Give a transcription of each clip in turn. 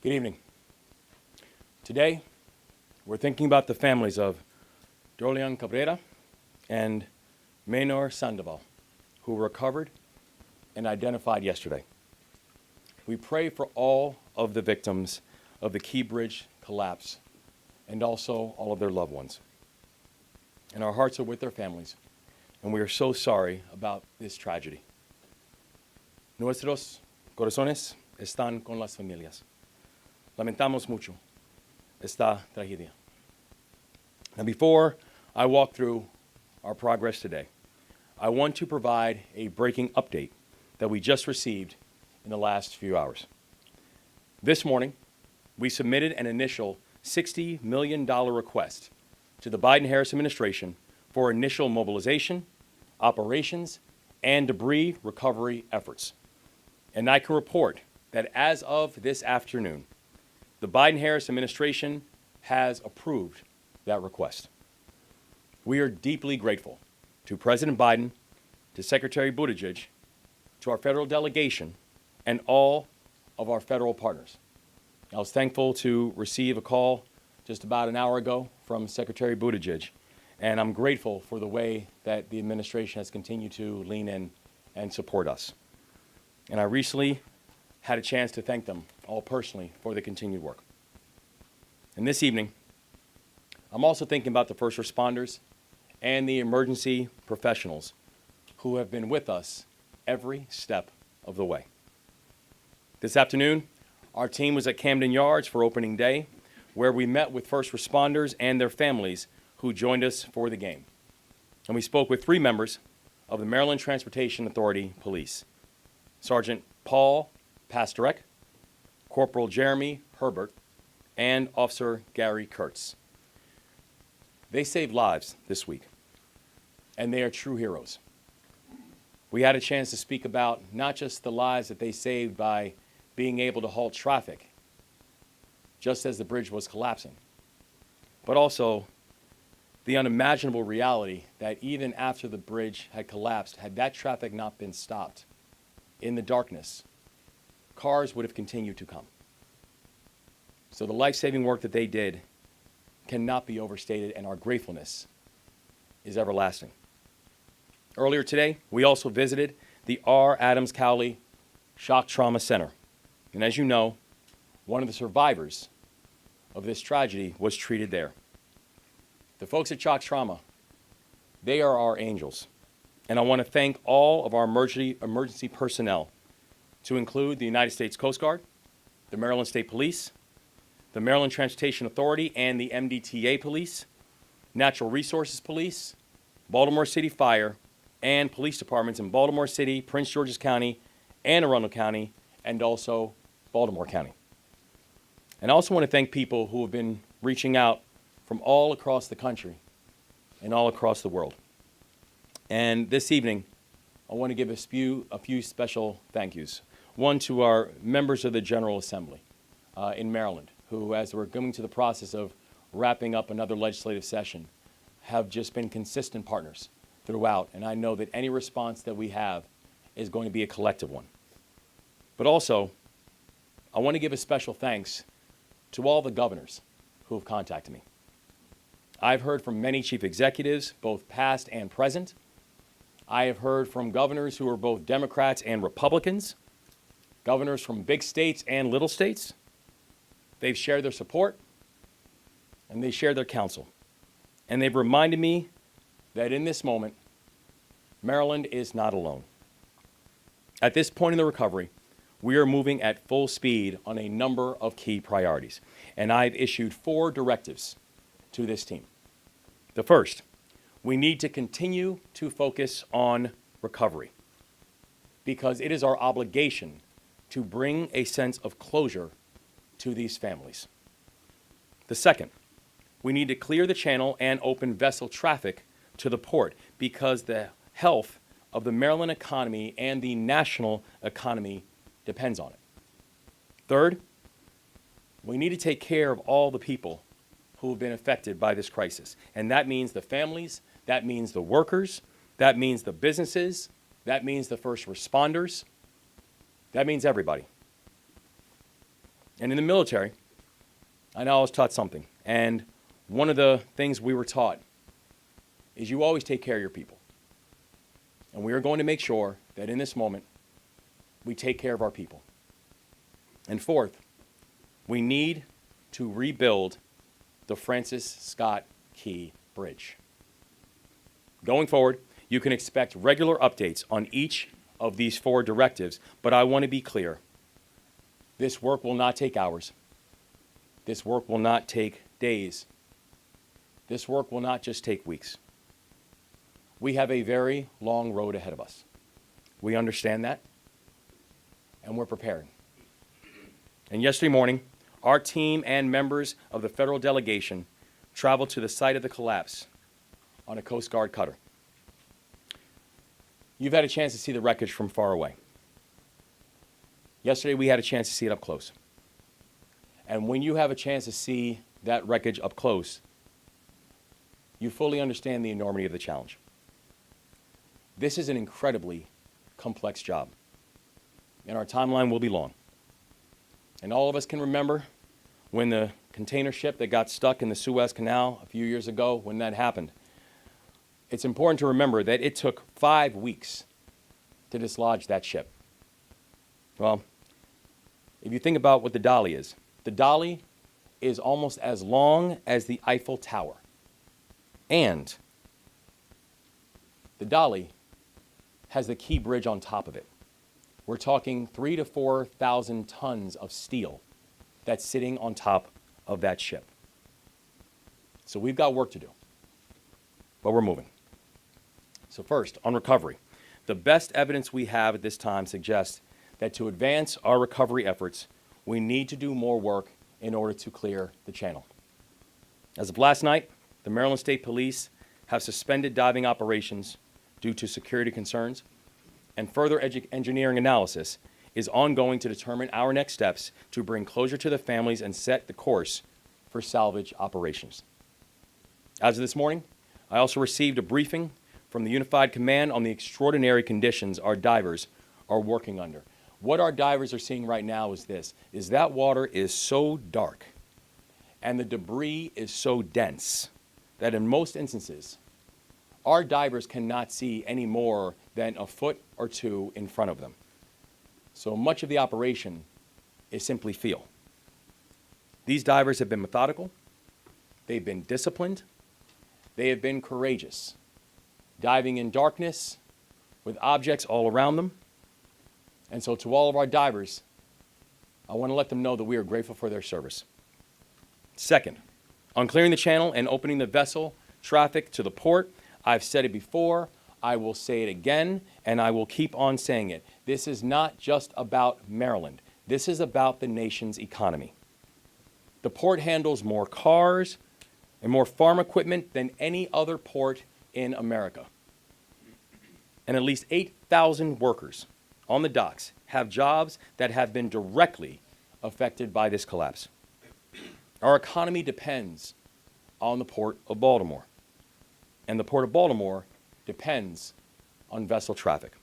Good evening. Today, we're thinking about the families of Dolian Cabrera and Menor Sandoval, who were recovered and identified yesterday. We pray for all of the victims of the Key Bridge collapse and also all of their loved ones. And our hearts are with their families, and we are so sorry about this tragedy. Nuestros corazones están con las familias. Lamentamos mucho esta tragedia. Now, before I walk through our progress today, I want to provide a breaking update that we just received in the last few hours. This morning, we submitted an initial $60 million request to the Biden-Harris administration for initial mobilization, operations, and debris recovery efforts. And I can report that as of this afternoon, the Biden-Harris administration has approved that request. We are deeply grateful to President Biden, to Secretary Buttigieg, to our federal delegation, and all of our federal partners. I was thankful to receive a call just about an hour ago from Secretary Buttigieg, and I'm grateful for the way that the administration has continued to lean in and support us. And I recently had a chance to thank them all personally for the continued work. And this evening, I'm also thinking about the first responders and the emergency professionals who have been with us every step of the way. This afternoon, our team was at Camden Yards for opening day, where we met with first responders and their families who joined us for the game. And we spoke with 3 members of the Maryland Transportation Authority Police: Sergeant Paul Pastorek, Corporal Jeremy Herbert, and Officer Gary Kurtz. They saved lives this week, and they are true heroes. We had a chance to speak about not just the lives that they saved by being able to halt traffic just as the bridge was collapsing, but also the unimaginable reality that even after the bridge had collapsed, had that traffic not been stopped in the darkness, cars would have continued to come. So the life-saving work that they did cannot be overstated, and our gratefulness is everlasting. Earlier today, we also visited the R. Adams Cowley Shock Trauma Center. And as you know, one of the survivors of this tragedy was treated there. The folks at Shock Trauma, they are our angels. And I want to thank all of our emergency personnel, to include the United States Coast Guard, the Maryland State Police, the Maryland Transportation Authority and the MDTA Police, Natural Resources Police, Baltimore City Fire, and police departments in Baltimore City, Prince George's County, Anne Arundel County, and also Baltimore County. And I also want to thank people who have been reaching out from all across the country and all across the world. And this evening, I want to give a few special thank yous. One to our members of the General Assembly in Maryland, who, as we're going through the process of wrapping up another legislative session, have just been consistent partners throughout. And I know that any response that we have is going to be a collective one. But also, I want to give a special thanks to all the governors who have contacted me. I've heard from many chief executives, both past and present. I have heard from governors who are both Democrats and Republicans, governors from big states and little states. They've shared their support, and they shared their counsel. And they've reminded me that in this moment, Maryland is not alone. At this point in the recovery, we are moving at full speed on a number of key priorities. And I've issued 4 directives to this team. The first, we need to continue to focus on recovery, because it is our obligation to bring a sense of closure to these families. The second, we need to clear the channel and open vessel traffic to the port, because the health of the Maryland economy and the national economy depends on it. Third, we need to take care of all the people who have been affected by this crisis. And that means the families, that means the workers, that means the businesses, that means the first responders, that means everybody. And in the military, I know I was taught something. And one of the things we were taught is you always take care of your people. And we are going to make sure that in this moment, we take care of our people. And fourth, we need to rebuild the Francis Scott Key Bridge. Going forward, you can expect regular updates on each of these 4 directives, but I want to be clear. This work will not take hours. This work will not take days. This work will not just take weeks. We have a very long road ahead of us. We understand that, and we're preparing. And yesterday morning, our team and members of the federal delegation traveled to the site of the collapse on a Coast Guard cutter. You've had a chance to see the wreckage from far away. Yesterday, we had a chance to see it up close. And when you have a chance to see that wreckage up close, you fully understand the enormity of the challenge. This is an incredibly complex job, and our timeline will be long. And all of us can remember when the container ship that got stuck in the Suez Canal a few years ago, when that happened. It's important to remember that it took 5 weeks to dislodge that ship. Well, if you think about what the dolly is almost as long as the Eiffel Tower. And the dolly has the key bridge on top of it. We're talking 3,000 to 4,000 tons of steel that's sitting on top of that ship. So we've got work to do, but we're moving. So first, on recovery, the best evidence we have at this time suggests that to advance our recovery efforts, we need to do more work in order to clear the channel. As of last night, the Maryland State Police have suspended diving operations due to security concerns, and further engineering analysis is ongoing to determine our next steps to bring closure to the families and set the course for salvage operations. As of this morning, I also received a briefing from the Unified Command on the extraordinary conditions our divers are working under. What our divers are seeing right now is this, is that water is so dark and the debris is so dense that in most instances, our divers cannot see any more than a foot or 2 in front of them. So much of the operation is simply feel. These divers have been methodical, they've been disciplined, they have been courageous, diving in darkness with objects all around them. And so to all of our divers, I want to let them know that we are grateful for their service. Second, on clearing the channel and opening the vessel traffic to the port, I've said it before, I will say it again, and I will keep on saying it. This is not just about Maryland. This is about the nation's economy. The port handles more cars and more farm equipment than any other port in America. And at least 8,000 workers on the docks have jobs that have been directly affected by this collapse. Our economy depends on the Port of Baltimore, and the Port of Baltimore depends on vessel traffic.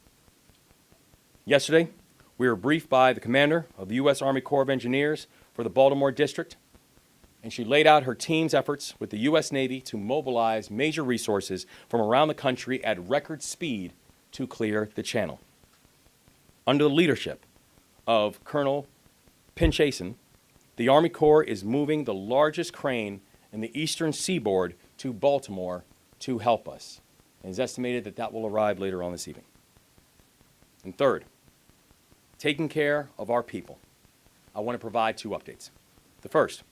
Yesterday, we were briefed by the commander of the U.S. Army Corps of Engineers for the Baltimore District, and she laid out her team's efforts with the U.S. Navy to mobilize major resources from around the country at record speed to clear the channel. Under the leadership of Colonel Pinchason, the Army Corps is moving the largest crane in the eastern seaboard to Baltimore to help us. And it's estimated that that will arrive later on this evening. And third, taking care of our people. I want to provide 2 updates. The first,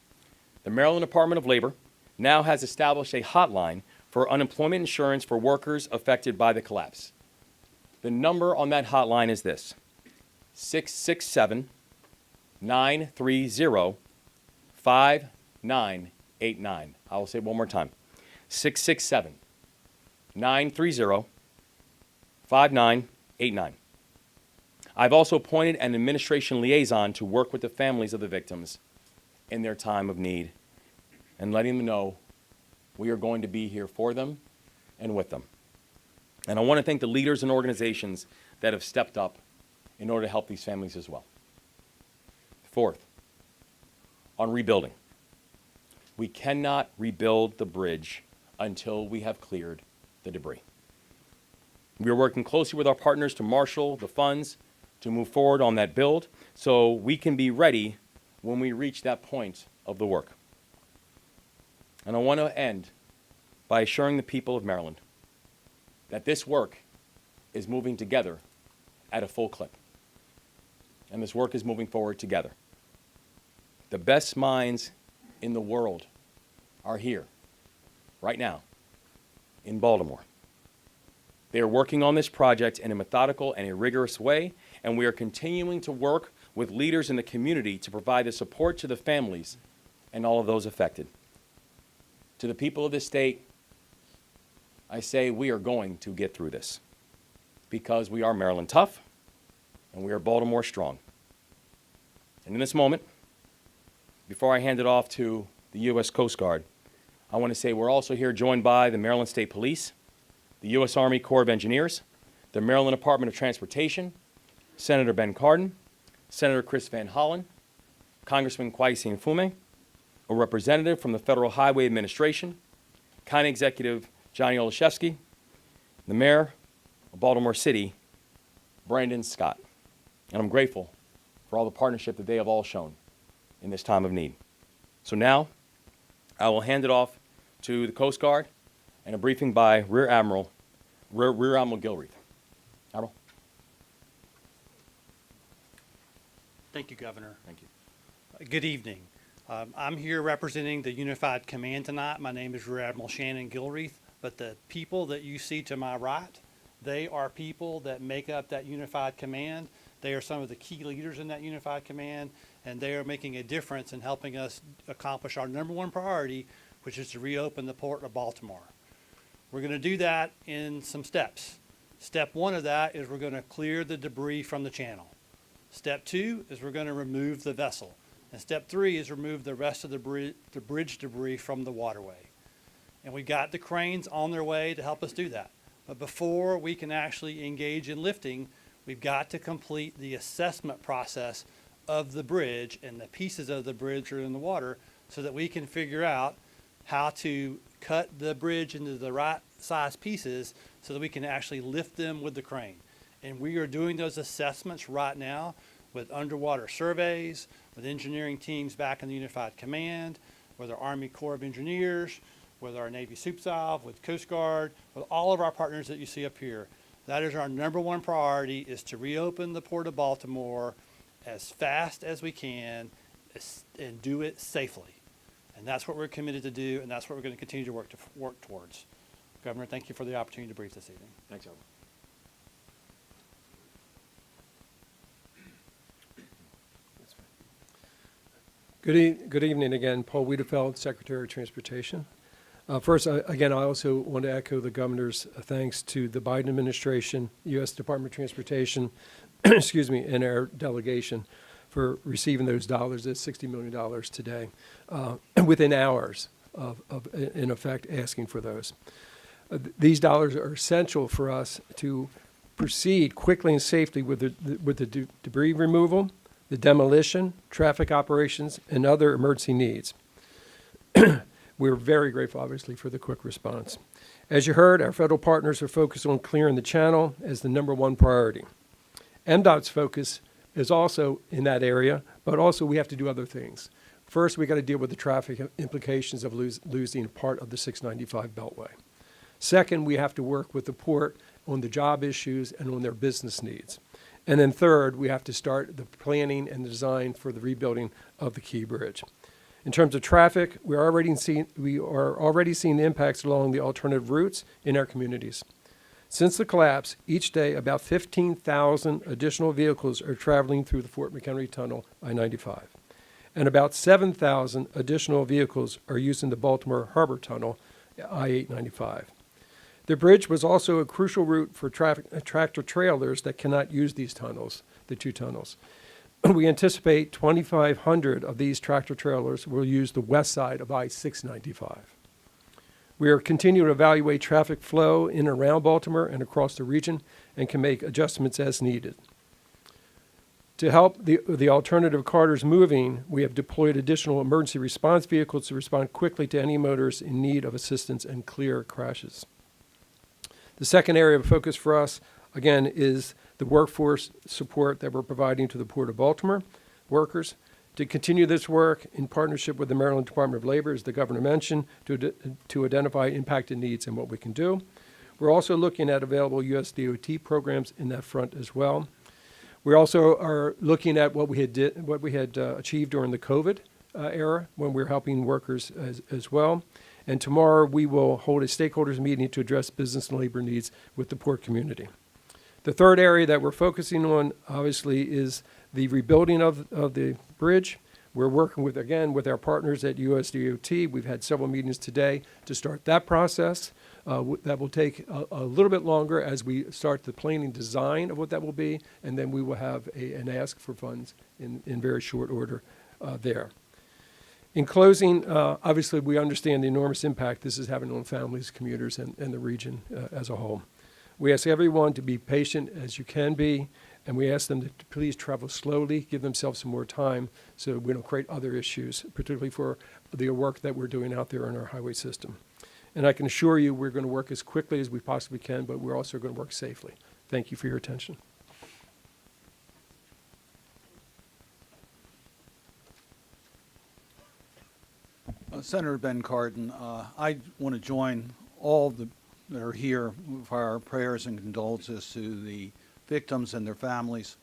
the Maryland Department of Labor now has established a hotline for unemployment insurance for workers affected by the collapse. The number on that hotline is this, 667-930-5989. I will say it one more time, 667-930-5989. I've also appointed an administration liaison to work with the families of the victims in their time of need and letting them know we are going to be here for them and with them. And I want to thank the leaders and organizations that have stepped up in order to help these families as well. Fourth, on rebuilding. We cannot rebuild the bridge until we have cleared the debris. We are working closely with our partners to marshal the funds to move forward on that build so we can be ready when we reach that point of the work. And I want to end by assuring the people of Maryland that this work is moving together at a full clip. And this work is moving forward together. The best minds in the world are here, right now, in Baltimore. They are working on this project in a methodical and a rigorous way, and we are continuing to work with leaders in the community to provide the support to the families and all of those affected. To the people of this state, I say we are going to get through this because we are Maryland tough and we are Baltimore strong. And in this moment, before I hand it off to the U.S. Coast Guard, I want to say we're also here joined by the Maryland State Police, the U.S. Army Corps of Engineers, the Maryland Department of Transportation, Senator Ben Cardin, Senator Chris Van Hollen, Congressman Kweisi Mfume, a representative from the Federal Highway Administration, County Executive Johnny Olszewski, the Mayor of Baltimore City, Brandon Scott. And I'm grateful for all the partnership that they have all shown in this time of need. So now, I will hand it off to the Coast Guard and a briefing by Rear Admiral Gilreath. Admiral. Thank you, Governor. Thank you. Good evening. I'm here representing the Unified Command tonight. My name is Rear Admiral Shailen Gilreath, but the people that you see to my right, they are people that make up that Unified Command. They are some of the key leaders in that Unified Command, and they are making a difference in helping us accomplish our number one priority, which is to reopen the Port of Baltimore. We're going to do that in some steps. Step one of that is we're going to clear the debris from the channel. Step two is we're going to remove the vessel. And step three is remove the rest of the bridge debris from the waterway. And we got the cranes on their way to help us do that. But before we can actually engage in lifting, we've got to complete the assessment process of the bridge and the pieces of the bridge that are in the water so that we can figure out how to cut the bridge into the right size pieces so that we can actually lift them with the crane. And we are doing those assessments right now with underwater surveys, with engineering teams back in the Unified Command, with our Army Corps of Engineers, with our Navy SUPSALV, with Coast Guard, with all of our partners that you see up here. That is our number one priority, is to reopen the Port of Baltimore as fast as we can and do it safely. And that's what we're committed to do, and that's what we're going to continue to work towards. Governor, thank you for the opportunity to brief this evening. Thanks, Albert. Good evening again. Paul Wiedefeld, Secretary of Transportation. First, again, I also want to echo the Governor's thanks to the Biden administration, U.S. Department of Transportation, excuse me, and our delegation for receiving those dollars, that's $60 million today, within hours of, in effect, asking for those. These dollars are essential for us to proceed quickly and safely with the debris removal, the demolition, traffic operations, and other emergency needs. We're very grateful, obviously, for the quick response. As you heard, our federal partners are focused on clearing the channel as the number one priority. MDOT's focus is also in that area, but also we have to do other things. First, we got to deal with the traffic implications of losing part of the 695 Beltway. Second, we have to work with the port on the job issues and on their business needs. And then third, we have to start the planning and the design for the rebuilding of the Key Bridge. In terms of traffic, we are already seeing the impacts along the alternative routes in our communities. Since the collapse, each day about 15,000 additional vehicles are traveling through the Fort McHenry Tunnel, I-95. And about 7,000 additional vehicles are using the Baltimore Harbor Tunnel, I-895. The bridge was also a crucial route for tractor trailers that cannot use these tunnels, the two tunnels. We anticipate 2,500 of these tractor trailers will use the west side of I-695. We are continuing to evaluate traffic flow in and around Baltimore and across the region and can make adjustments as needed. To help the alternative corridors moving, we have deployed additional emergency response vehicles to respond quickly to any motorists in need of assistance and clear crashes. The second area of focus for us, again, is the workforce support that we're providing to the Port of Baltimore workers. To continue this work in partnership with the Maryland Department of Labor, as the governor mentioned, to identify impacted needs and what we can do. We're also looking at available U.S. DOT programs in that front as well. We also are looking at what we had achieved during the COVID era when we were helping workers as well. And tomorrow we will hold a stakeholders meeting to address business and labor needs with the port community. The third area that we're focusing on, obviously, is the rebuilding of the bridge. We're working with our partners at US DOT. We've had several meetings today to start that process. That will take a little bit longer as we start the planning design of what that will be, and then we will have an ask for funds in very short order there. In closing, obviously, we understand the enormous impact this is having on families, commuters, and the region as a whole. We ask everyone to be patient as you can be, and we ask them to please travel slowly, give themselves some more time so we don't create other issues, particularly for the work that we're doing out there in our highway system. And I can assure you we're going to work as quickly as we possibly can, but we're also going to work safely. Thank you for your attention. Senator Ben Cardin, I want to join all that are here with our prayers and condolences to the victims and their families.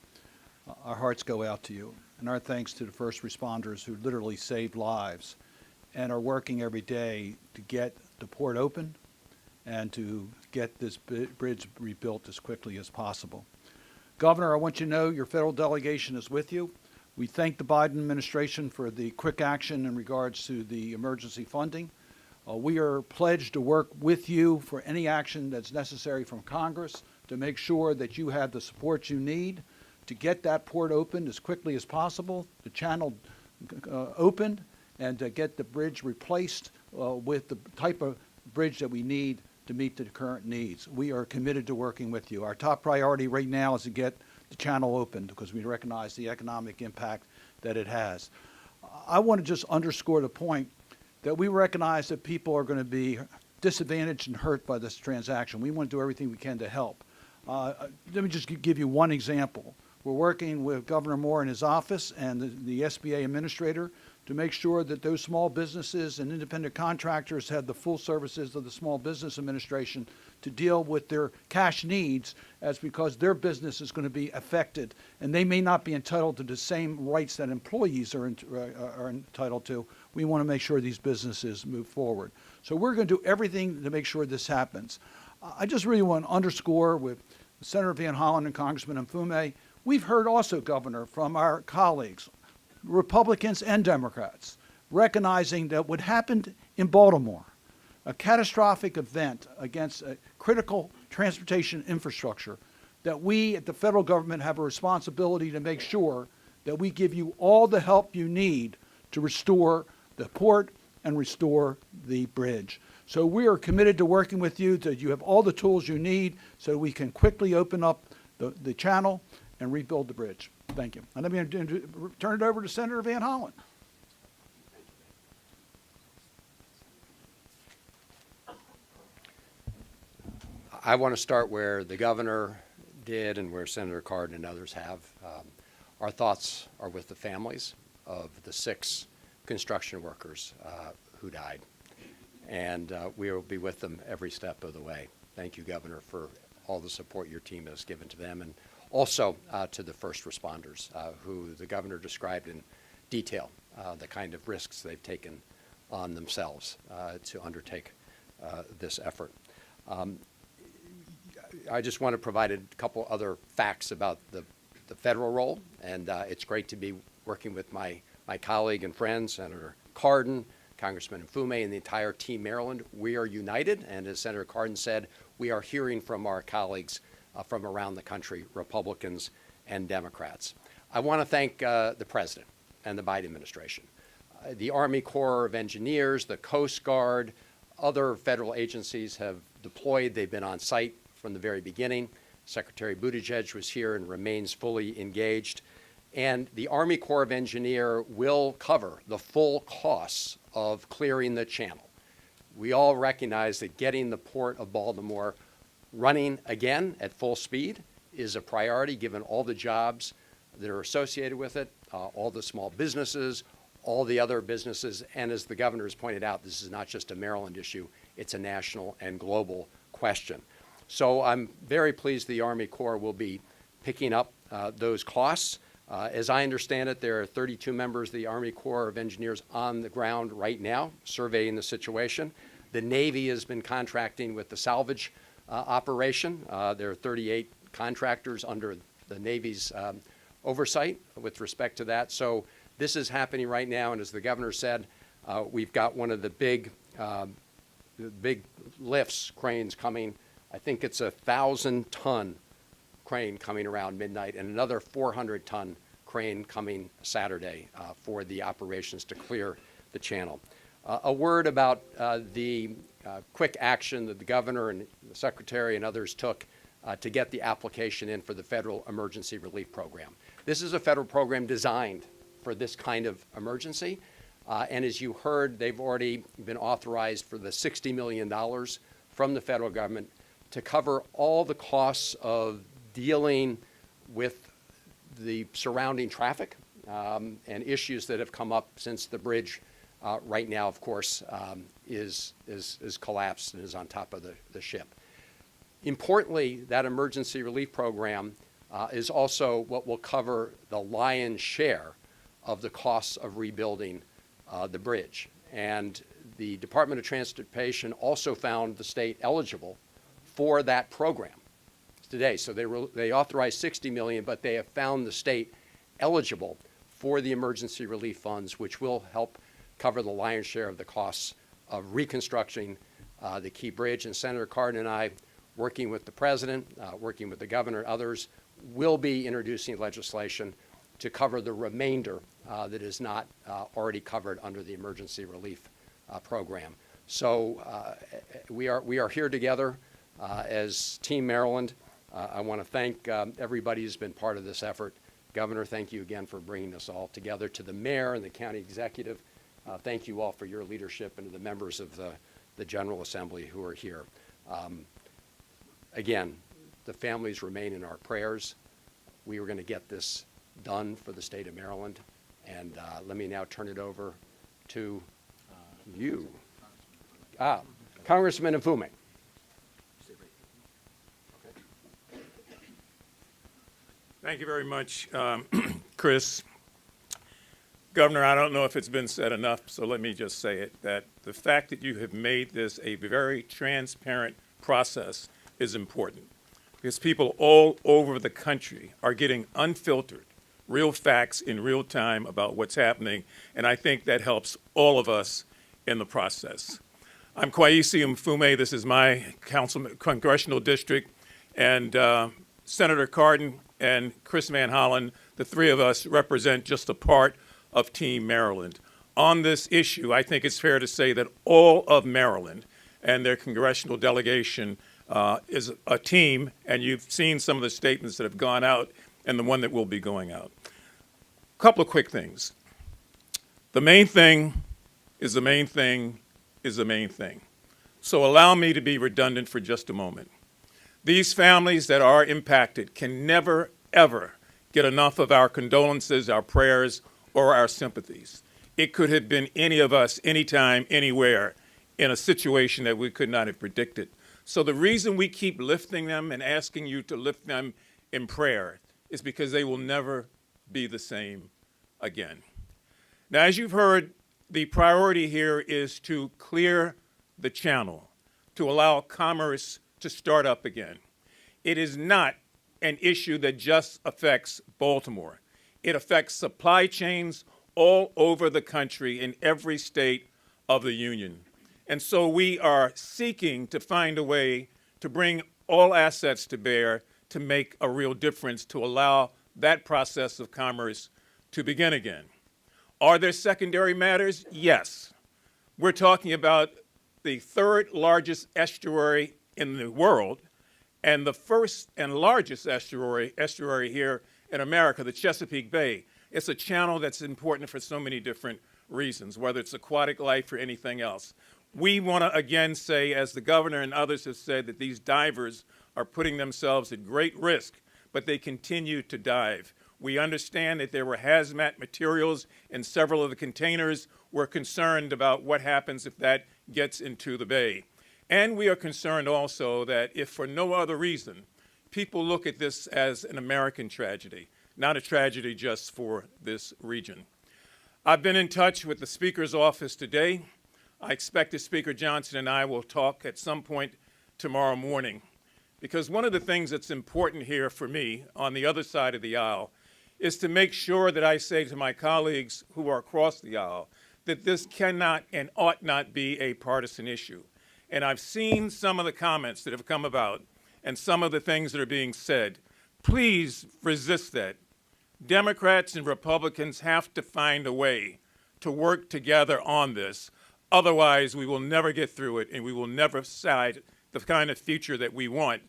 Our hearts go out to you, and our thanks to the first responders who literally saved lives and are working every day to get the port open and to get this bridge rebuilt as quickly as possible. Governor, I want you to know your federal delegation is with you. We thank the Biden administration for the quick action in regards to the emergency funding. We are pledged to work with you for any action that's necessary from Congress to make sure that you have the support you need to get that port opened as quickly as possible, the channel opened, and to get the bridge replaced with the type of bridge that we need to meet the current needs. We are committed to working with you. Our top priority right now is to get the channel opened because we recognize the economic impact that it has. I want to just underscore the point that we recognize that people are going to be disadvantaged and hurt by this transaction. We want to do everything we can to help. Let me just give you one example. We're working with Governor Moore in his office and the SBA administrator to make sure that those small businesses and independent contractors have the full services of the Small Business Administration to deal with their cash needs, as because their business is going to be affected and they may not be entitled to the same rights that employees are entitled to. We want to make sure these businesses move forward. So we're going to do everything to make sure this happens. I just really want to underscore with Senator Van Hollen and Congressman Mfume, we've heard also, Governor, from our colleagues, Republicans and Democrats, recognizing that what happened in Baltimore, a catastrophic event against a critical transportation infrastructure, that we at the federal government have a responsibility to make sure that we give you all the help you need to restore the port and restore the bridge. So we are committed to working with you, that you have all the tools you need so we can quickly open up the channel and rebuild the bridge. Thank you. And let me turn it over to Senator Van Hollen. I want to start where the governor did and where Senator Cardin and others have. Our thoughts are with the families of the 6 construction workers who died. And we will be with them every step of the way. Thank you, Governor, for all the support your team has given to them, and also to the first responders who the governor described in detail, the kind of risks they've taken on themselves to undertake this effort. I just want to provide a couple other facts about the federal role, and it's great to be working with my colleague and friend, Senator Cardin, Congressman Mfume, and the entire team Maryland. We are united, and as Senator Cardin said, we are hearing from our colleagues from around the country, Republicans and Democrats. I want to thank the President and the Biden administration, the Army Corps of Engineers, the Coast Guard, other federal agencies have deployed. They've been on site from the very beginning. Secretary Buttigieg was here and remains fully engaged. And the Army Corps of Engineers will cover the full costs of clearing the channel. We all recognize that getting the Port of Baltimore running again at full speed is a priority given all the jobs that are associated with it, all the small businesses, all the other businesses. And as the governor has pointed out, this is not just a Maryland issue, it's a national and global question. So I'm very pleased the Army Corps will be picking up those costs. As I understand it, there are 32 members of the Army Corps of Engineers on the ground right now surveying the situation. The Navy has been contracting with the salvage operation. There are 38 contractors under the Navy's oversight with respect to that. So this is happening right now, and as the governor said, we've got one of the big lifts, cranes coming. I think it's a 1,000-ton crane coming around midnight and another 400-ton crane coming Saturday for the operations to clear the channel. A word about the quick action that the governor and the secretary and others took to get the application in for the Federal Emergency Relief Program. This is a federal program designed for this kind of emergency. And as you heard, they've already been authorized for the $60 million from the federal government to cover all the costs of dealing with the surrounding traffic and issues that have come up since the bridge right now, of course, is collapsed and is on top of the ship. Importantly, that emergency relief program is also what will cover the lion's share of the costs of rebuilding the bridge. And the Department of Transportation also found the state eligible for that program today. So they authorized $60 million, but they have found the state eligible for the emergency relief funds, which will help cover the lion's share of the costs of reconstructing the Key Bridge. And Senator Cardin and I, working with the president, working with the governor, others, will be introducing legislation to cover the remainder that is not already covered under the emergency relief program. So we are here together as Team Maryland. I want to thank everybody who's been part of this effort. Governor, thank you again for bringing us all together. To the mayor and the county executive, thank you all for your leadership, and to the members of the General Assembly who are here. Again, the families remain in our prayers. We are going to get this done for the state of Maryland. And let me now turn it over to you. Congressman Mfume. Thank you very much, Chris. Governor, I don't know if it's been said enough, so let me just say it, that the fact that you have made this a very transparent process is important, because people all over the country are getting unfiltered, real facts in real time about what's happening, and I think that helps all of us in the process. I'm Kweisi Mfume. This is my congressional district, and Senator Cardin and Congressman Hollen, the three of us represent just a part of Team Maryland. On this issue, I think it's fair to say that all of Maryland and their congressional delegation is a team, and you've seen some of the statements that have gone out and the one that will be going out. A couple of quick things. The main thing is the main thing is the main thing. So allow me to be redundant for just a moment. These families that are impacted can never, ever get enough of our condolences, our prayers, or our sympathies. It could have been any of us, anytime, anywhere, in a situation that we could not have predicted. So the reason we keep lifting them and asking you to lift them in prayer is because they will never be the same again. Now, as you've heard, the priority here is to clear the channel, to allow commerce to start up again. It is not an issue that just affects Baltimore. It affects supply chains all over the country in every state of the union. And so we are seeking to find a way to bring all assets to bear to make a real difference, to allow that process of commerce to begin again. Are there secondary matters? Yes. We're talking about the third largest estuary in the world and the first and largest estuary here in America, the Chesapeake Bay. It's a channel that's important for so many different reasons, whether it's aquatic life or anything else. We want to again say, as the governor and others have said, that these divers are putting themselves at great risk, but they continue to dive. We understand that there were hazmat materials in several of the containers. We're concerned about what happens if that gets into the bay. And we are concerned also that if for no other reason, people look at this as an American tragedy, not a tragedy just for this region. I've been in touch with the Speaker's office today. I expect that Speaker Johnson and I will talk at some point tomorrow morning, because one of the things that's important here for me on the other side of the aisle is to make sure that I say to my colleagues who are across the aisle that this cannot and ought not be a partisan issue. And I've seen some of the comments that have come about and some of the things that are being said. Please resist that. Democrats and Republicans have to find a way to work together on this. Otherwise, we will never get through it, and we will never decide the kind of future that we want,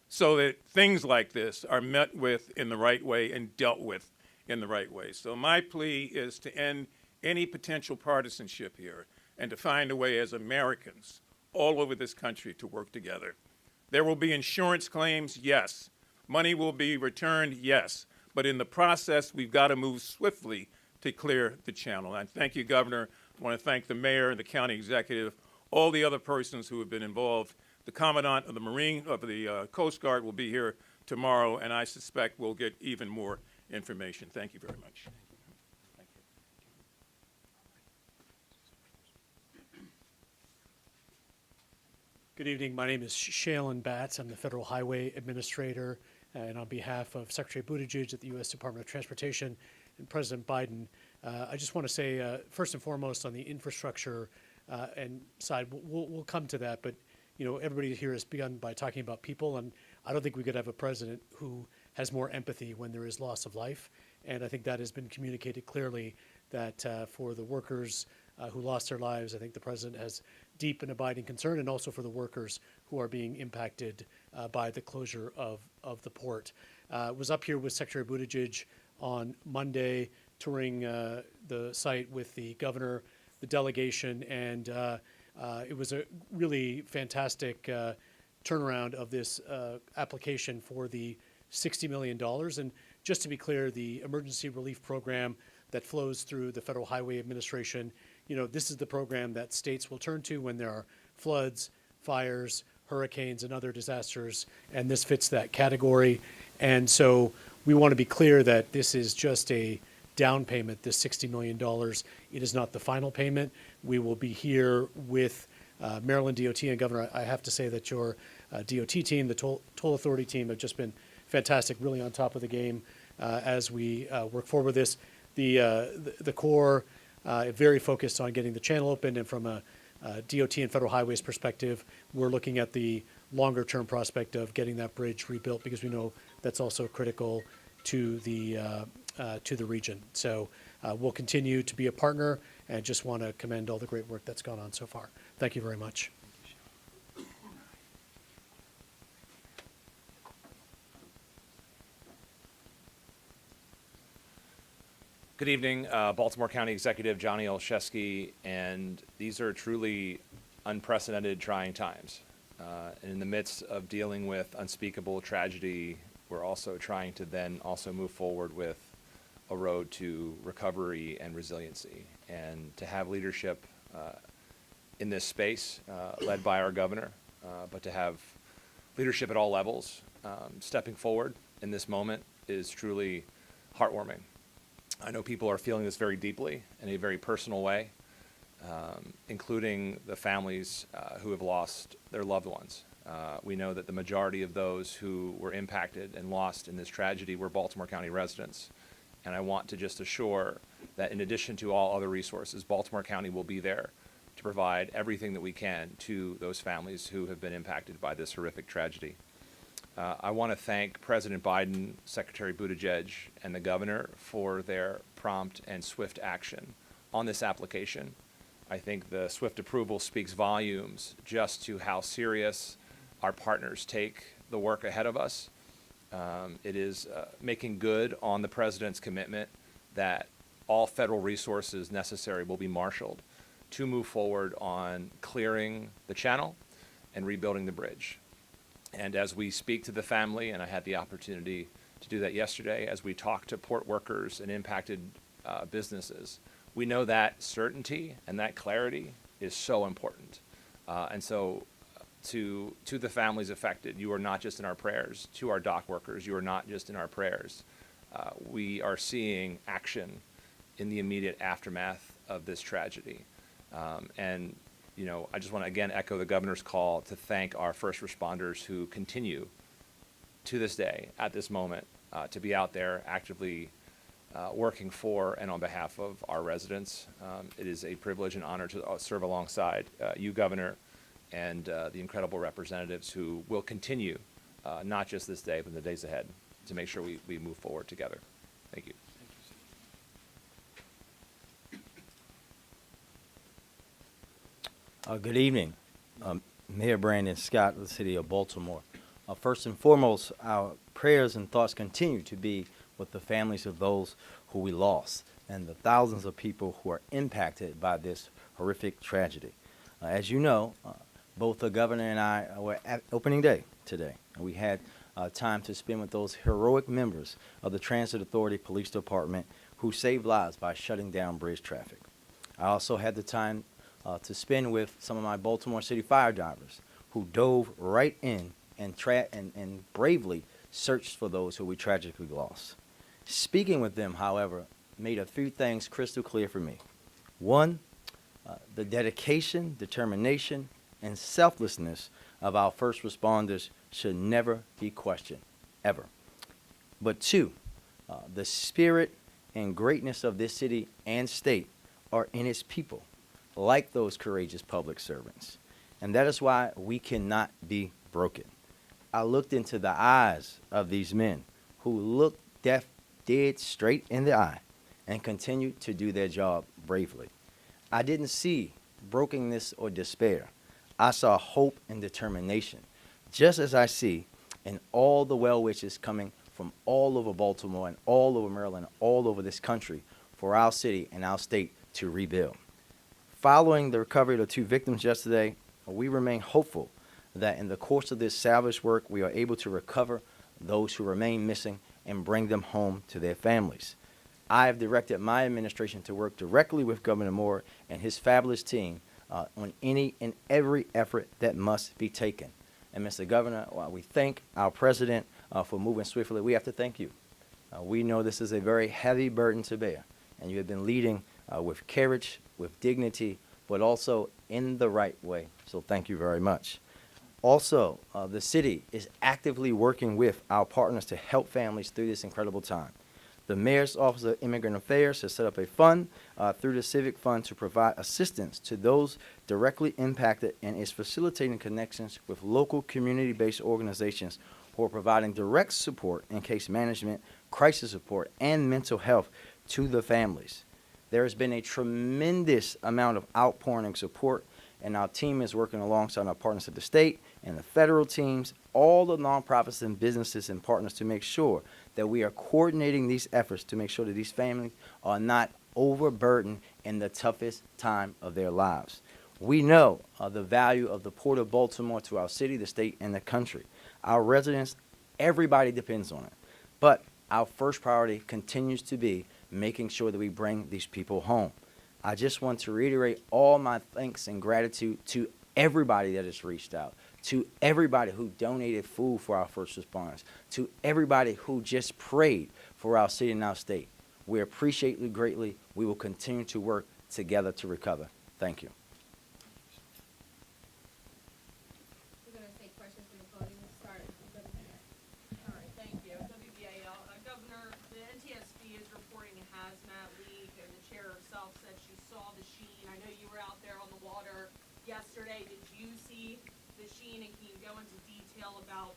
so that things like this are met with in the right way and dealt with in the right way. So my plea is to end any potential partisanship here and to find a way as Americans all over this country to work together. There will be insurance claims, yes. Money will be returned, yes. But in the process, we've got to move swiftly to clear the channel. And thank you, Governor. I want to thank the mayor and the county executive, all the other persons who have been involved. The Commandant of the Coast Guard will be here tomorrow, and I suspect we'll get even more information. Thank you very much. Good evening. My name is Shailen Bhatt. I'm the Federal Highway Administrator, and on behalf of Secretary Buttigieg at the U.S. Department of Transportation and President Biden, I just want to say, first and foremost, on the infrastructure and side, we'll come to that, but you know, everybody here has begun by talking about people, and I don't think we could have a president who has more empathy when there is loss of life, and I think that has been communicated clearly that for the workers who lost their lives, I think the president has deep and abiding concern, and also for the workers who are being impacted by the closure of the port. Was up here with Secretary Buttigieg on Monday, touring the site with the governor, the delegation, and it was a really fantastic turnaround of this application for the $60 million. And just to be clear, the emergency relief program that flows through the Federal Highway Administration, you know, this is the program that states will turn to when there are floods, fires, hurricanes, and other disasters, and this fits that category. And so we want to be clear that this is just a down payment, this $60 million. It is not the final payment. We will be here with Maryland DOT, and Governor, I have to say that your DOT team, the toll authority team, have just been fantastic, really on top of the game as we work forward with this. The Corps very focused on getting the channel open, and from a DOT and Federal Highways perspective, we're looking at the longer term prospect of getting that bridge rebuilt, because we know that's also critical to the region. So we'll continue to be a partner, and just want to commend all the great work that's gone on so far. Thank you very much. Good evening, Baltimore County Executive Johnny Olszewski, and these are truly unprecedented, trying times. And in the midst of dealing with unspeakable tragedy, we're also trying to then also move forward with a road to recovery and resiliency. And to have leadership in this space, led by our governor, but to have leadership at all levels stepping forward in this moment is truly heartwarming. I know people are feeling this very deeply in a very personal way, including the families who have lost their loved ones. We know that the majority of those who were impacted and lost in this tragedy were Baltimore County residents. And I want to just assure that in addition to all other resources, Baltimore County will be there to provide everything that we can to those families who have been impacted by this horrific tragedy. I want to thank President Biden, Secretary Buttigieg, and the governor for their prompt and swift action on this application. I think the swift approval speaks volumes just to how serious our partners take the work ahead of us, It is making good on the president's commitment that all federal resources necessary will be marshaled to move forward on clearing the channel and rebuilding the bridge. And as we speak to the family, and I had the opportunity to do that yesterday, as we talk to port workers and impacted businesses, we know that certainty and that clarity is so important. And so to the families affected, you are not just in our prayers. To our dock workers, you are not just in our prayers. We are seeing action in the immediate aftermath of this tragedy. And, you know, I just want to again echo the governor's call to thank our first responders who continue to this day, at this moment, to be out there actively working for and on behalf of our residents. It is a privilege and honor to serve alongside you, Governor, and the incredible representatives who will continue, not just this day, but in the days ahead, to make sure we move forward together. Thank you. Good evening. Mayor Brandon Scott of the City of Baltimore. First and foremost, our prayers and thoughts continue to be with the families of those who we lost and the thousands of people who are impacted by this horrific tragedy. As you know, both the governor and I were at opening day today. We had time to spend with those heroic members of the Transit Authority Police Department who saved lives by shutting down bridge traffic. I also had the time to spend with some of my Baltimore City fire divers who dove right in and bravely searched for those who we tragically lost. Speaking with them, however, made a few things crystal clear for me. One, the dedication, determination, and selflessness of our first responders should never be questioned, ever. But two, the spirit and greatness of this city and state are in its people, like those courageous public servants. And that is why we cannot be broken. I looked into the eyes of these men who looked death dead straight in the eye and continued to do their job bravely. I didn't see brokenness or despair. I saw hope and determination, just as I see in all the well wishes coming from all over Baltimore and all over Maryland, all over this country for our city and our state to rebuild. Following the recovery of the two victims yesterday, we remain hopeful that in the course of this salvage work, we are able to recover those who remain missing and bring them home to their families. I have directed my administration to work directly with Governor Moore and his fabulous team on any and every effort that must be taken. And Mr. Governor, while we thank our president for moving swiftly, we have to thank you. We know this is a very heavy burden to bear, and you have been leading with courage, with dignity, but also in the right way. So thank you very much. Also, the city is actively working with our partners to help families through this incredible time. The Mayor's Office of Immigrant Affairs has set up a fund through the Civic Fund to provide assistance to those directly impacted and is facilitating connections with local community-based organizations who are providing direct support in case management, crisis support, and mental health to the families. There has been a tremendous amount of outpouring and support, and our team is working alongside our partners at the state and the federal teams, all the nonprofits and businesses and partners to make sure that we are coordinating these efforts to make sure that these families are not overburdened in the toughest time of their lives. We know the value of the Port of Baltimore to our city, the state, and the country. Our residents, everybody depends on it. But our first priority continues to be making sure that we bring these people home. I just want to reiterate all my thanks and gratitude to everybody that has reached out, to everybody who donated food for our first responders, to everybody who just prayed for our city and our state. We appreciate you greatly. We will continue to work together to recover. Thank you. We're going to take questions from the podium. Start. All right, thank you. WBAL. Governor, the NTSB is reporting a hazmat leak, and the chair herself said she saw the sheen. I know you were out there on the water yesterday. Did you see the sheen, and can you go into detail about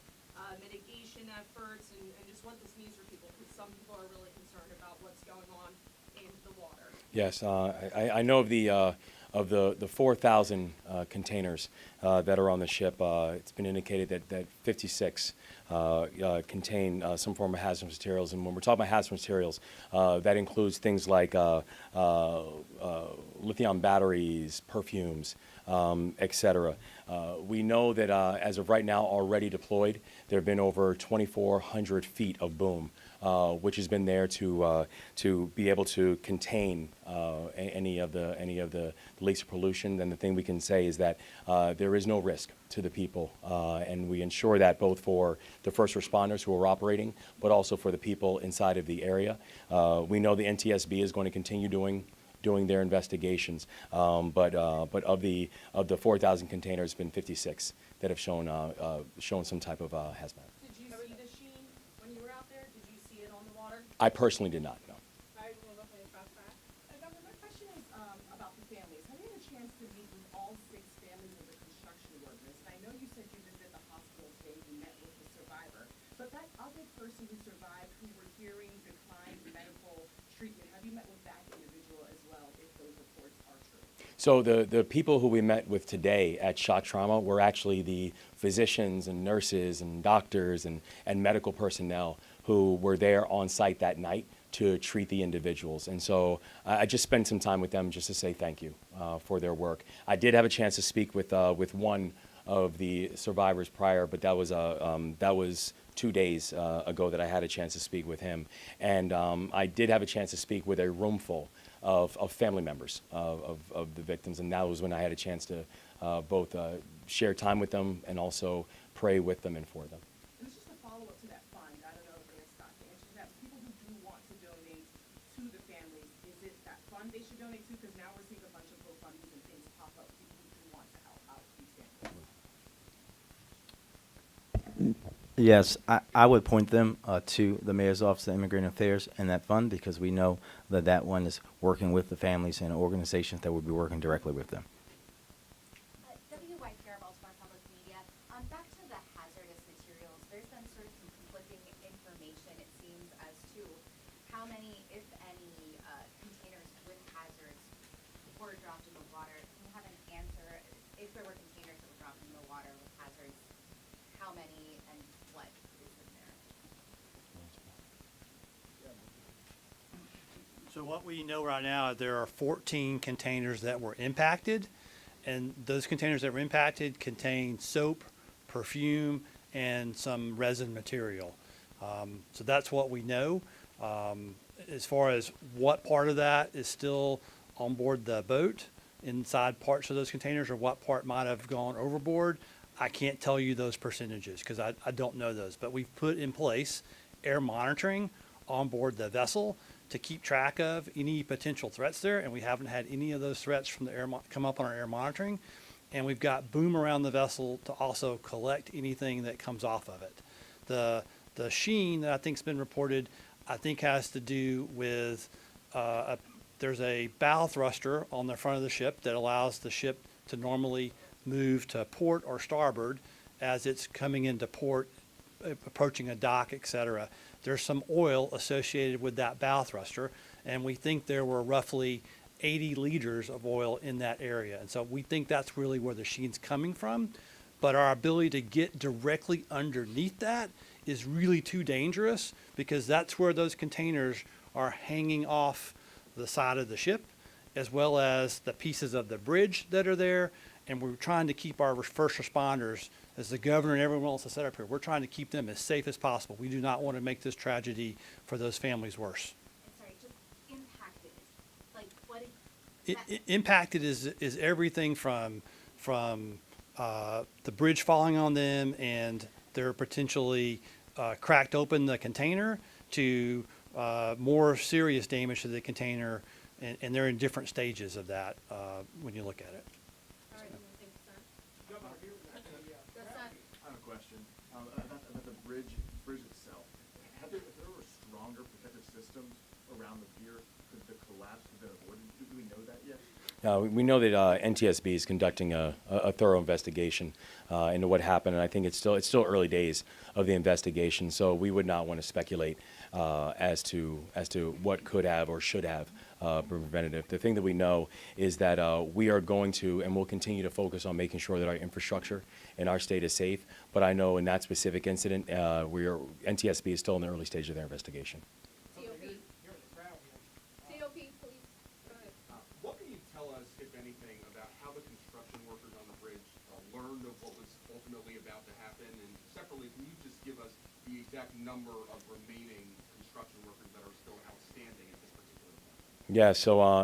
mitigation efforts and just what this means for people? Because some people are really concerned about what's going on in the water. Yes, I know of the the 4,000 containers that are on the ship, it's been indicated that 56 contain some form of hazardous materials. And when we're talking about hazardous materials, that includes things like lithium batteries, perfumes, et cetera. We know that as of right now, already deployed, there have been over 2,400 feet of boom, which has been there to be able to contain any of the leaks of pollution. And the thing we can say is that there is no risk to the people, and we ensure that both for the first responders who are operating, but also for the people inside of the area. We know the NTSB is going to continue doing their investigations, but of the 4,000 containers, it's been 56 that have shown some type of hazmat. Did you see the sheen when you were out there? Did you see it on the water? I personally did not know. Governor, my question is about the families. Have you had a chance to meet with all 6 families of the construction workers? And I know you said you visited the hospital today, you met with the survivor, but that other person who survived, who were hearing declined medical treatment, have you met with that individual as well, if those reports are true? So the people who we met with today at shock trauma were actually the physicians and nurses and doctors and medical personnel who were there on site that night to treat the individuals. And so I just spent some time with them just to say thank you for their work. I did have a chance to speak with one of the survivors prior, but that was 2 days ago that I had a chance to speak with him. And I did have a chance to speak with a room full of family members of the victims, and that was when I had a chance to both share time with them and also pray with them and for them. It was just a follow-up to that fund. I don't know if there's Scott to answer that. People who do want to donate to the families, is it that fund they should donate to? Because now we're seeing a bunch of GoFundMes and things pop up, people who do want to help out these families. Yes, I would point them to the Mayor's Office of Immigrant Affairs and that fund, because we know that that one is working with the families and organizations that would be working directly with them. W.Y. here, Baltimore Public Media. Back to the hazardous materials, there's been sort of some conflicting information, it seems, as to how many, if any, containers with hazards were dropped in the water. Can you have an answer, if there were containers that were dropped in the water with hazards, how many and what is in there? So what we know right now, there are 14 containers that were impacted, and those containers that were impacted contain soap, perfume, and some resin material. So that's what we know. As far as what part of that is still on board the boat, inside parts of those containers, or what part might have gone overboard, I can't tell you those percentages because I don't know those. But we've put in place air monitoring on board the vessel to keep track of any potential threats there, and we haven't had any of those threats from the air come up on our air monitoring. And we've got boom around the vessel to also collect anything that comes off of it. The sheen that I think's been reported, I think has to do with there's a bow thruster on the front of the ship that allows the ship to normally move to port or starboard as it's coming into port, approaching a dock, et cetera. There's some oil associated with that bow thruster, and we think there were roughly 80 liters of oil in that area. And so we think that's really where the sheen's coming from. But our ability to get directly underneath that is really too dangerous, because that's where those containers are hanging off the side of the ship, as well as the pieces of the bridge that are there. And we're trying to keep our first responders, as the governor and everyone else has set up here, we're trying to keep them as safe as possible. We do not want to make this tragedy for those families worse. Sorry, just impacted, like what is Impacted is everything from the bridge falling on them and they're potentially cracked open the container, to more serious damage to the container, and they're in different stages of that when you look at it. All right, you think, sir? Governor, here, Yes, sir. I have a question about the bridge itself. If there were stronger protective systems around the pier, could the collapse have been avoided? Do we know that yet? We know that NTSB is conducting a thorough investigation into what happened, and I think it's still early days of the investigation. So we would not want to speculate as to what could have or should have preventative. The thing that we know is that we are going to and will continue to focus on making sure that our infrastructure in our state is safe. But I know in that specific incident, NTSB is still in the early stage of their investigation. COP, please. Go ahead. What can you tell us, if anything, about how the construction workers on the bridge learned of what was ultimately about to happen? And separately, can you just give us the exact number of remaining construction workers that are still outstanding at this particular point? Yeah,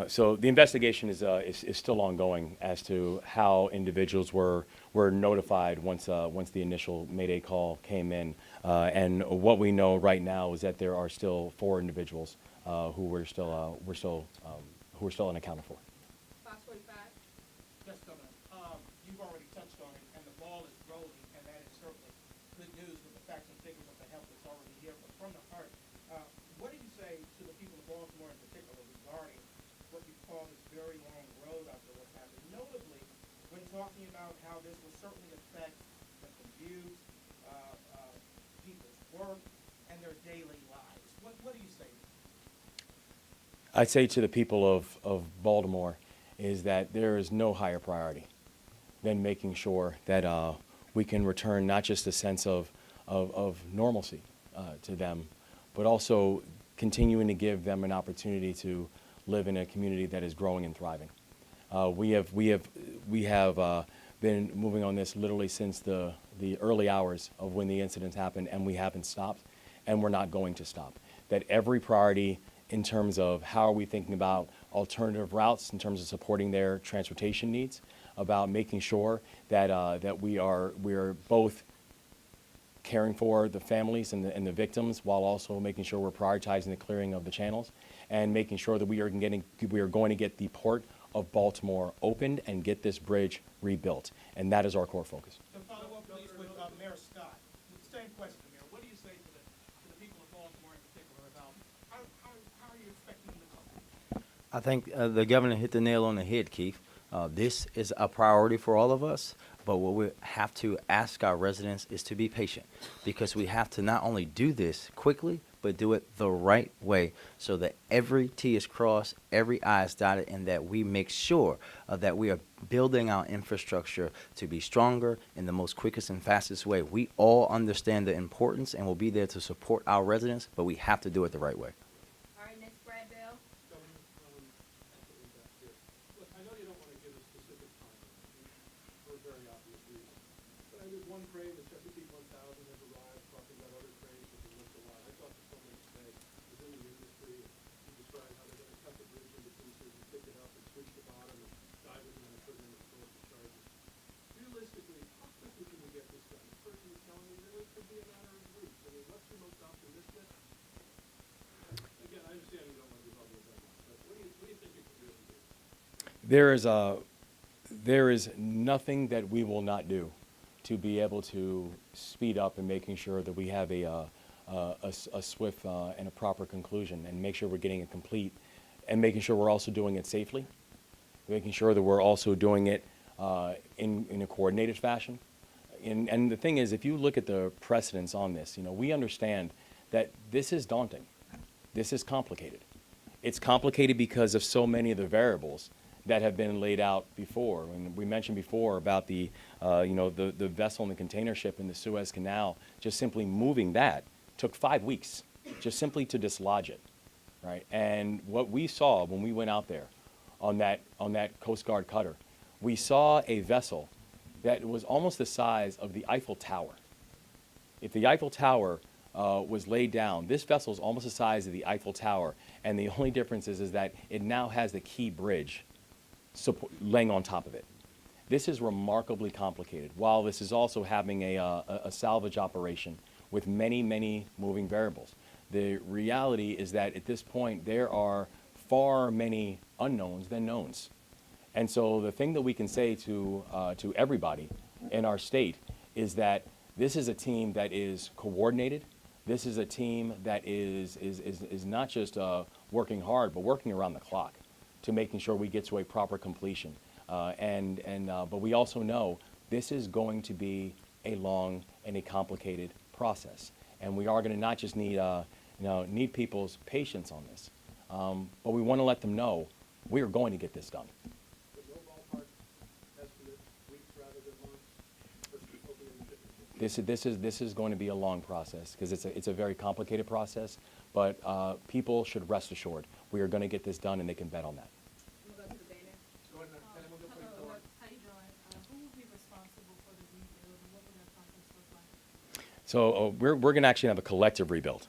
so the investigation is still ongoing as to how individuals were notified once the initial Mayday call came in, and what we know right now is that there are still 4 individuals who we're still unaccounted for. 545. Yes, Governor. You've already touched on it, and the ball is rolling, and that is certainly good news with the facts and figures of the help that's already here. But from the heart, what do you say to the people of Baltimore in particular regarding what you call this very long road after what's happened? Notably, when talking about how this will certainly affect the commute, people's work, and their daily lives. What do you say? I'd say to the people of Baltimore is that there is no higher priority than making sure that we can return not just a sense of normalcy to them, but also continuing to give them an opportunity to live in a community that is growing and thriving. We have been moving on this literally since the early hours of when the incidents happened, and we haven't stopped, and we're not going to stop. That every priority in terms of how are we thinking about alternative routes in terms of supporting their transportation needs, about making sure that we are both caring for the families and the victims while also making sure we're prioritizing the clearing of the channels and making sure that we are going to get the port of Baltimore opened and get this bridge rebuilt. And that is our core focus. To follow up, please, with Mayor Scott. Same question, Mayor. What do you say to the people of Baltimore in particular about how are you expecting them to come? I think the governor hit the nail on the head, Keith. This is a priority for all of us, but what we have to ask our residents is to be patient, because we have to not only do this quickly, but do it the right way so that every T is crossed, every I is dotted, and that we make sure that we are building our infrastructure to be stronger in the most quickest and fastest way. We all understand the importance and will be there to support our residents, but we have to do it the right way. All right, Ms. Bradville. Look, I know you don't want to give a specific timeline for very obvious reasons, but I did one crane, the Chesapeake 1000 has arrived, talking about other cranes that have looked a lot. I talked to someone today who's in the industry, and he described how they're going to cut the bridge into pieces and pick it up and switch the bottom and dive it in and put it in the explosive charges. Realistically, how quickly can we get this done? The person is telling me that it could be a matter of weeks. I mean, what's your most optimistic? Again, I understand you don't want to be talking about that, but what do you think it could really be? There is nothing that we will not do to be able to speed up and making sure that we have a swift and a proper conclusion, and make sure we're getting it complete, and making sure we're also doing it safely, making sure that we're also doing it in a coordinated fashion. And the thing is, if you look at the precedents on this, we understand that this is daunting. This is complicated. It's complicated because of so many of the variables that have been laid out before. And we mentioned before about the vessel and the container ship in the Suez Canal. Just simply moving that took 5 weeks, just simply to dislodge it, right? And what we saw when we went out there on that Coast Guard cutter, we saw a vessel that was almost the size of the Eiffel Tower. If the Eiffel Tower was laid down, this vessel is almost the size of the Eiffel Tower, and the only difference is that it now has the key bridge laying on top of it. This is remarkably complicated, while this is also having a salvage operation with many, many moving variables. The reality is that at this point, there are far many unknowns than knowns. And so the thing that we can say to everybody in our state is that this is a team that is coordinated. This is a team that is not just working hard, but working around the clock to making sure we get to a proper completion. But we also know this is going to be a long and a complicated process. And we are going to not just need people's patience on this, But we want to let them know we are going to get this done. But no ballpark estimate, weeks rather than months, versus opening the shipping. This is going to be a long process because it's a very complicated process. But people should rest assured we are going to get this done, and they can bet on that. We'll go to the banner. Hello, how you doing? Who will be responsible for the rebuild, and what will that process look like? So we're going to actually have a collective rebuild.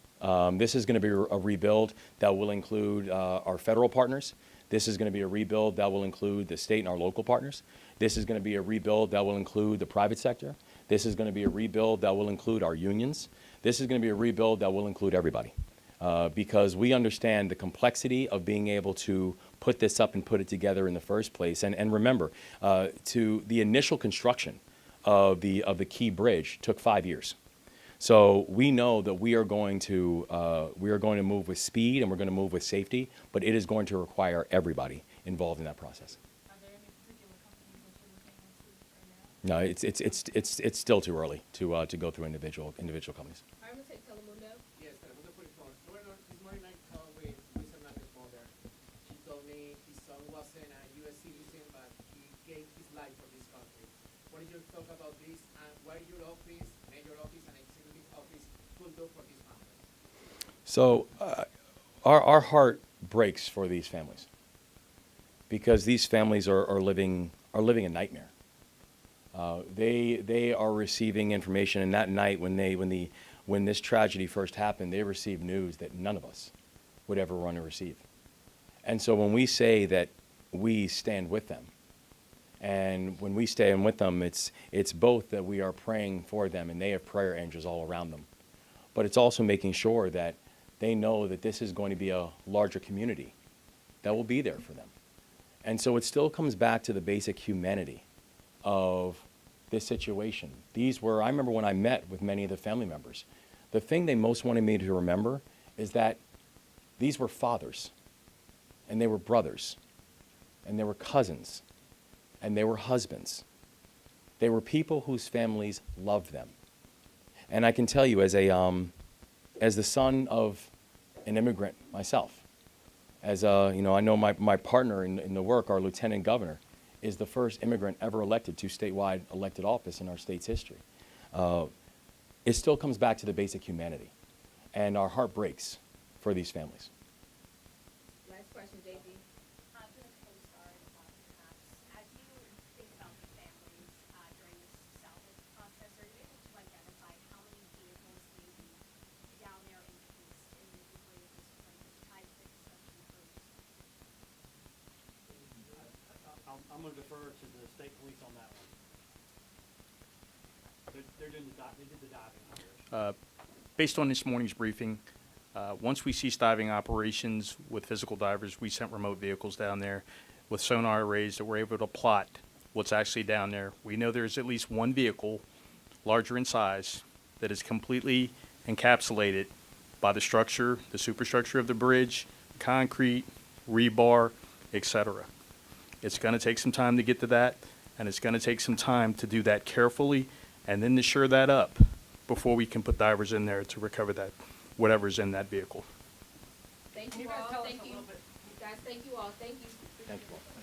This is going to be a rebuild that will include our federal partners. This is going to be a rebuild that will include the state and our local partners. This is going to be a rebuild that will include the private sector. This is going to be a rebuild that will include our unions. This is going to be a rebuild that will include everybody. Because we understand the complexity of being able to put this up and put it together in the first place. And remember, to the initial construction of the key bridge took 5 years. So we know that we are going to move with speed and we're going to move with safety, but it is going to require everybody involved in that process. Are there any particular companies that you're looking into right now? No, it's still too early to go through individual companies. I'm gonna take Telemundo. Yes, Telemundo for the phone. This morning I called with Hernandez's mother. She told me his son wasn't a U.S. citizen, but he gave his life for this country. What is your thought about this, and what your office, mayor office, and executive office could do for this family? So our heart breaks for these families because these families are living a nightmare. They are receiving information, and that night when this tragedy first happened, they received news that none of us would ever want to receive. And so when we say that we stand with them, and when we stand with them, it's both that we are praying for them, and they have prayer angels all around them, but it's also making sure that they know that this is going to be a larger community that will be there for them. And so it still comes back to the basic humanity of this situation. I remember when I met with many of the family members, the thing they most wanted me to remember is that these were fathers, and they were brothers, and they were cousins, and they were husbands. They were people whose families loved them. And I can tell you, as the son of an immigrant myself, I know my partner in the work, our lieutenant governor, is the first immigrant ever elected to statewide elected office in our state's history. It still comes back to the basic humanity, and our heart breaks for these families. Last question, JB. For the Coast Guard, perhaps, as you think about the families during this salvage process, are you able to identify how many vehicles may be down there encased in the debris at this point that's tied to the construction crews? I'm gonna defer to the state police on that one. They did the diving operation. Based on this morning's briefing, once we cease diving operations with physical divers, we sent remote vehicles down there with sonar arrays that were able to plot what's actually down there. We know there's at least one vehicle, larger in size, that is completely encapsulated by the structure, the superstructure of the bridge, concrete, rebar, etc. It's going to take some time to get to that, and it's going to take some time to do that carefully and then to shore that up before we can put divers in there to recover that, whatever's in that vehicle. Thank you all, thank you. Guys, thank you all, thank you. Thank you all.